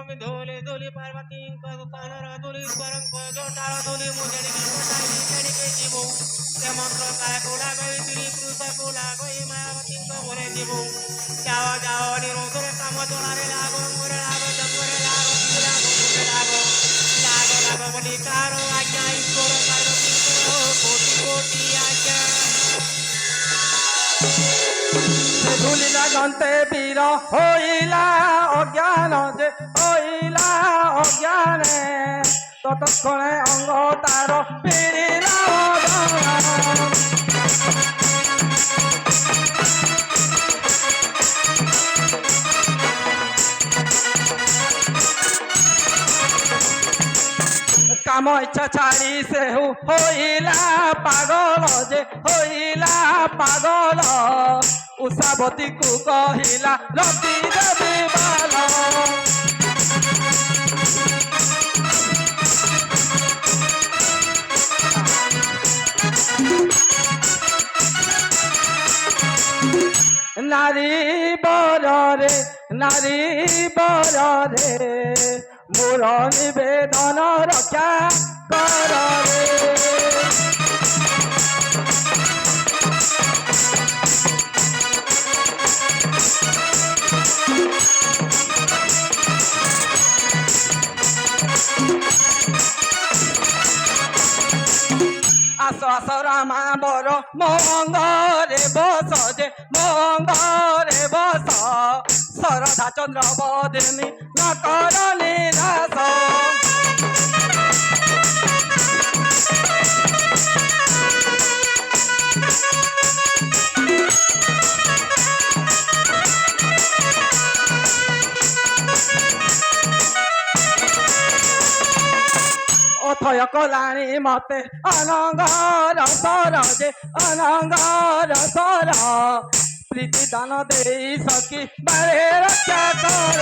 धोले धोली पार्वती तानरा धोली स्वरंग जोटार धोली मुजड़ी कोटाई चढ़ी के जीवो ते मंत्र काय कोला गई तिरी पुरुष कोला गई मायावती को बोले जीवो जाओ जाओ निरोधरे काम जोड़ारे लागो मोरे लागो जंगरे लागो तिरे लागो मोरे लागो लागो लागो बोली कारो आज्ञा ईश्वर पार्वती को कोटि कोटि आज्ञा ধুলিলা গন্তে বীর হইলা অজ্ঞান যে হইলা অজ্ঞানে ততক্ষণে অঙ্গ তার ফিরিলা কাম ইচ্ছা ছাড়ি সেহু হইলা পাগল যে হইলা পাগল উষাবতী কু কহিলা রতি দেবী বাল নারী বরে মোর নিবেদন রক্ষা কর রে আস আস রামা বড় মঙ্গরে বস যে মঙ্গরে বস শরধা চন্দ্র বদিনী ন কর নিরাশ অথয় কলাণী মতে অনঙ্গর সর যে অনঙ্গর সর প্রীতি দান দেই সখী বারে রক্ষা কর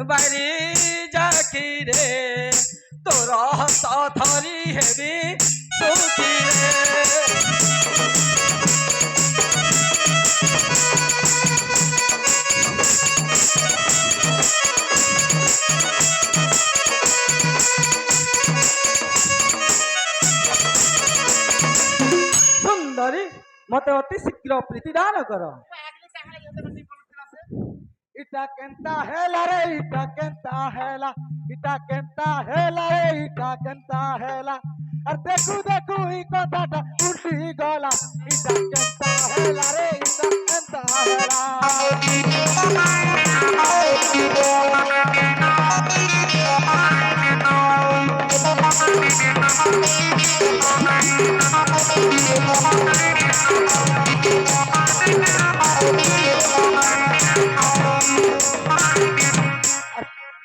বাড়ি যাখি রে তোর হস্ত ধরি হেবি সুখী রে সুন্দরী মতে অতি শীঘ্র প্রীতিদান কর ইটা কেন্তা হেলা রে ইটা কেন্তা হেলা ইটা কেন্তা হেলা রে ইটা কেন্তা হেলা আর দেখু দেখু এই কথাটা উল্টি গলা ইটা কেন্তা হেলা রে ইটা কেন্তা হেলা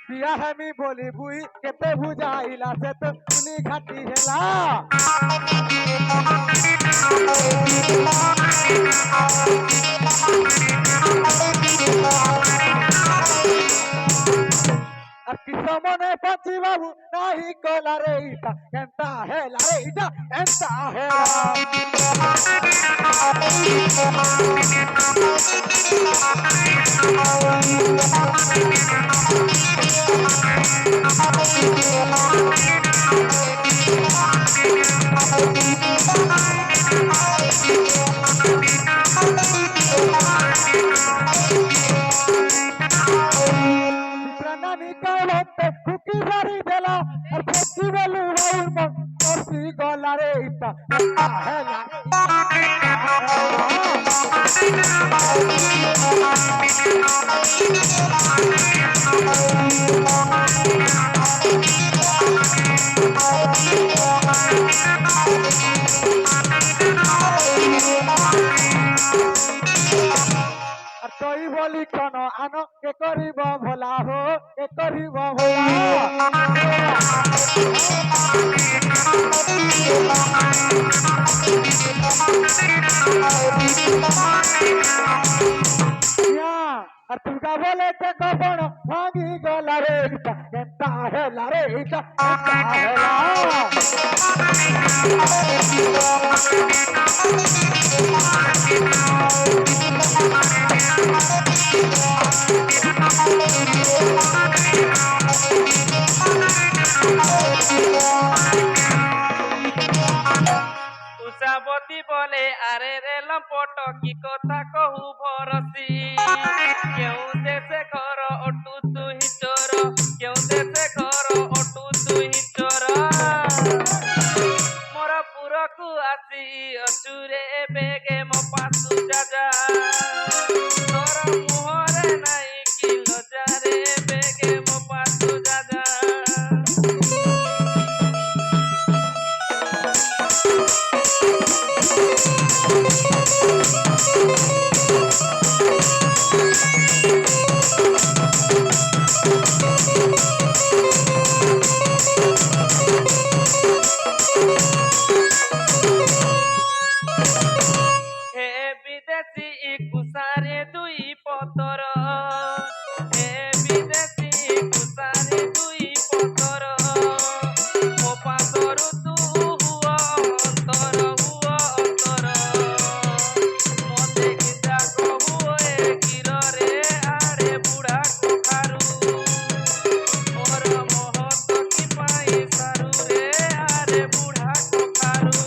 বিয়া আমি বলি বুই কেতে বুঝাইলা সে তো উনি ঘাটি হেলা আর কিস মনে পাচ্ছি বাবু নাহি কলা রে ইটা কেনতা হেলা রে ইটা কেনতা হেলা গলা রে ইটা হেলা তই বলি কোন আনো কে করিব ভোলা হো কে করিব ভোলা আর তুগা বলে তে কবণ ভাঙি গলা রে ইটা কেনতা হেলা রে ইটা কেনতা হেলা উষাবতী বলে আরে রে লম্পট কি কথা কহু ভরসি কেউ দেশে ঘর অটু তুই চোর কেউ দেশে ঘর অটু তুই চোর মোর পুরকু আসি অচুরে বেগে মো পাশু যাজা তোর মুহরে নাই কি লজারে বেগে মো পাশু যাজা কুসারে দুই পতর হে বিদেশি কুসারে দুই পতর মো পাতর তু হুয়া অন্তর মতে গীতা কহু এ গিরে আরে বুড়া কখারু মোর মহত কি পাই সারু রে আরে বুড়া কখারু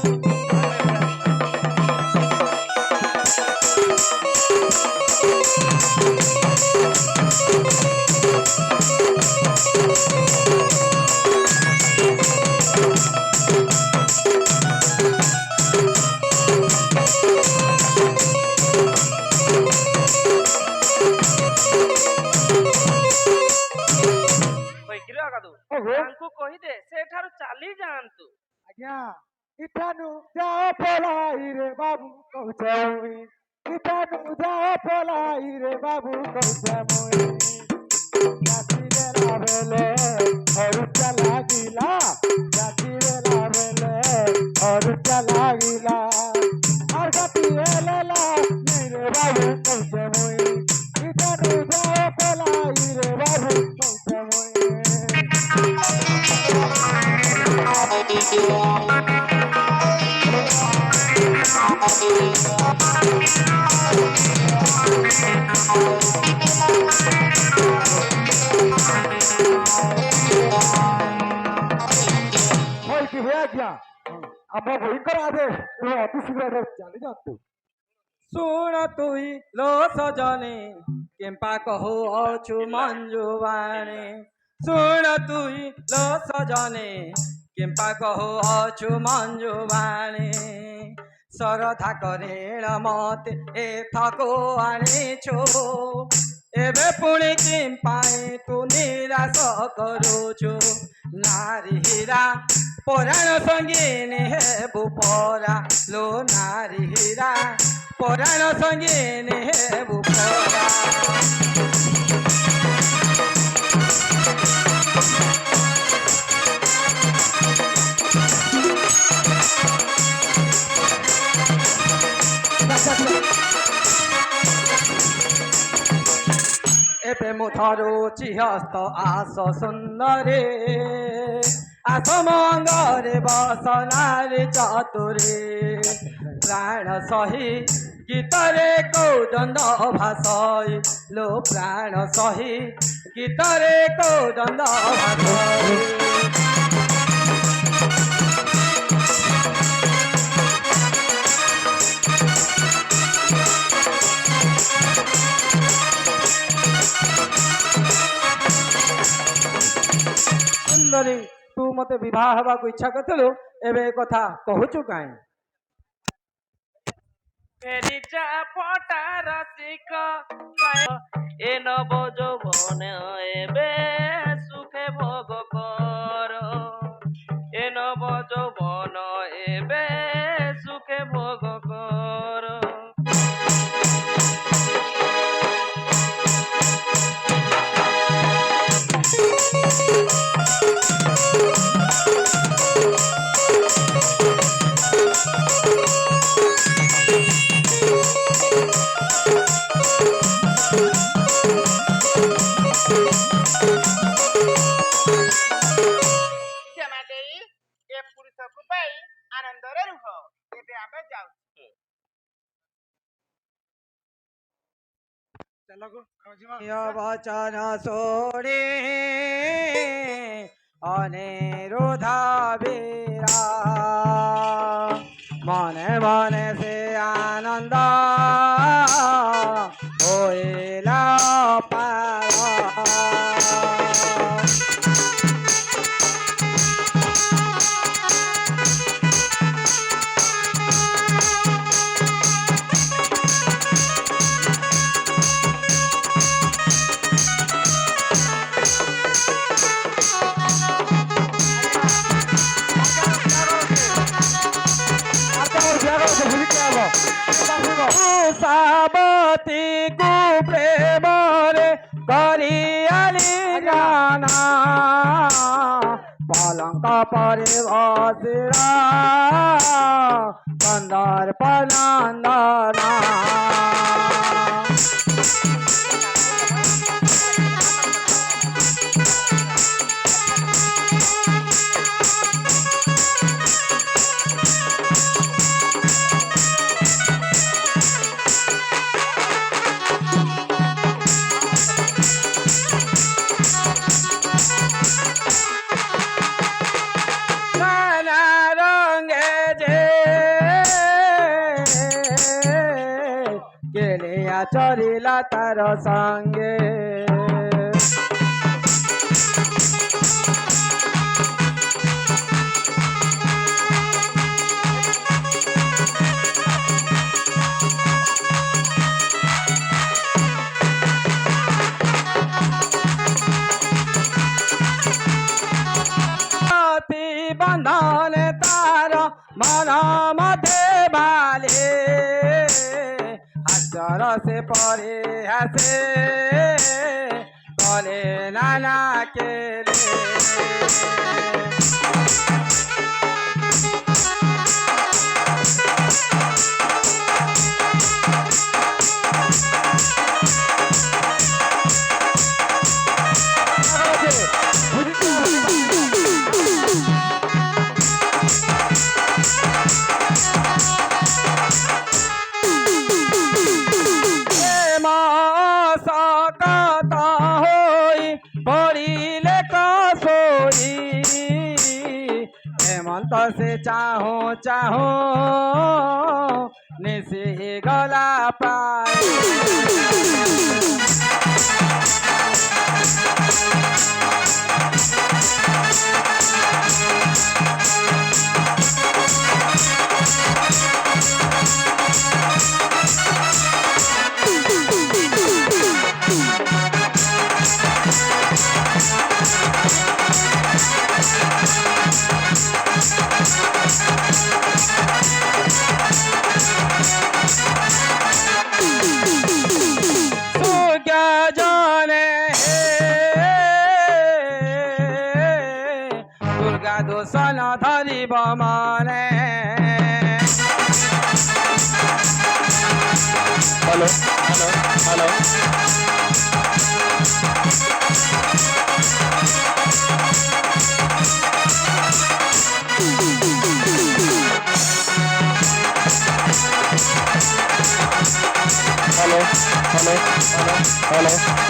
ତାଙ୍କୁ କହିଦେ ସେଠାରୁ ଚାଲି ଯାଆନ୍ତୁ ଆଜ୍ଞା ଇଠାନୁ ଯାଅ ପଳାଇ ରେ ବାବୁ କହୁଛେ ମୁଇଁ ଇଠାନୁ ଯାଅ ପଳାଇ ରେ ବାବୁ କହୁଛେ ମୁଇଁ ରାତିରେ ବେଲେ ହରୁଚା ଲାଗିଲା ରାତିରେ ବେଲେ ହରୁଚା ଲାଗିଲା আর গাতি এলেলা নেই রে বাবু কৌছে মুই ইঠানু যাও পলাই রে বাবু কৌছে মুই হয় কি হয়ে গিয়া আমার ভয়ঙ্কর আদেশ এবং অতি শীঘ্র চালি যাতু ଶୁଣ ତୁଇ ଲୋ ସଜନେ କେମ୍ପା କହୁ ଅଛୁ ମଞ୍ଜୁବାଣୀ ଶୁଣ ତୁଇ ଲୋ ସଜନେ କେମ୍ପା କହୁ ଅଛୁ ମଞ୍ଜୁବାଣୀ ଶରଧା କରେଣ ମତେ ଏଥକୁ ଆଣିଛୁ ଏବେ ପୁଣି କେମ୍ପାଇ ତୁ ନିରାଶ କରୁଛୁ ନାରୀ ହୀରା পরাণ সঙ্গিনী হেবু পরা লো নারী হীরা পরাণ সঙ্গিনী হেবু পরা ଏବେ ମୁଁ ଧରୁଛି ହସ୍ତ ଆସ ସୁନ୍ଦରେ ଆସ ମଙ୍ଗରେ ବସ ନାରୀ ଚତୁରେ ପ୍ରାଣ ସହି ଗୀତରେ କୌଦଣ୍ଡ ଭାଷଇ ଲୋ ପ୍ରାଣ ସହି ଗୀତରେ କୌଦଣ୍ଡ ଭାଷଇ ସୁନ୍ଦରୀ ତୁ ମତେ ବିବାହ ହେବାକୁ ଇଚ୍ଛା କରିଥିଲୁ ଏବେ ଏ କଥା କହୁଛୁ କାହିଁ ଫେରି ଯା ପଟା ରସିକ ଏ ନବ ଯୌବନ ଏବେ ସୁଖେ ଭୋଗ କର ଏ ନବ ଯୌବନ ଏବେ ସୁଖେ ଭୋଗ କର वचन सोड़े अनिरुद्ध वीरा मने मने से आनंद होइला पारा साबती को प्रेम रे करियाली गाना पलंक परे बसिरा कंदर्प नंदना चरिला तार संगे बंधन तार मन मध्य बाले हास्यर से परे हसे कले नाना केले हेमंत से चाहो चाहो निसी गला पाए दोसन धरिब मने hello hello hello hello hello hello hello